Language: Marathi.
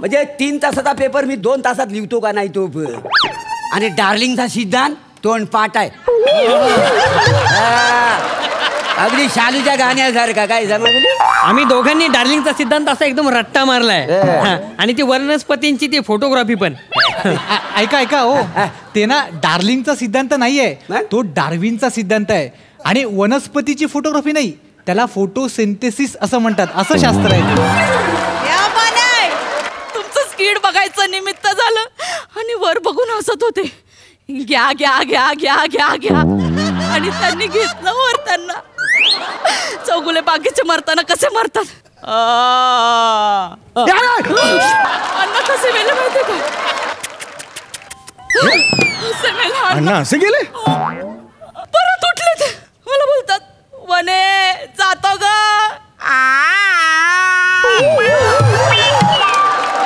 म्हणजे 3 तासाचा पेपर मी 2 तासात लिहितो का नाही तो. आणि डार्लिंगचा सिद्धांत तोंडपाठ आहे. अगदी शालूच्या गाण्यासारखा. काय समजली? आम्ही दोघांनी डार्लिंगचा सिद्धांत असा एकदम रट्टा मारलाय. आणि ती वनस्पतींची ती फोटोग्राफी पण. ऐका ऐका हो, ते ना डार्लिंगचा सिद्धांत नाहीये, तो डार्विनचा सिद्धांत आहे. आणि वनस्पतीची फोटोग्राफी नाही, त्याला फोटोसिंथेसिस असं म्हणतात. असं शास्त्र आहे. तुमचं स्किड बघायचं निमित्त झालं आणि वर बघून हसत होते. घ्या घ्या घ्या घ्या घ्या घ्या. आणि त्यांनी घेतलं वर. त्यांना चौगुले बागेचे मरताना कसे मरतात अण्णा कसे मेले माहिती का? अण्णा असे गेले?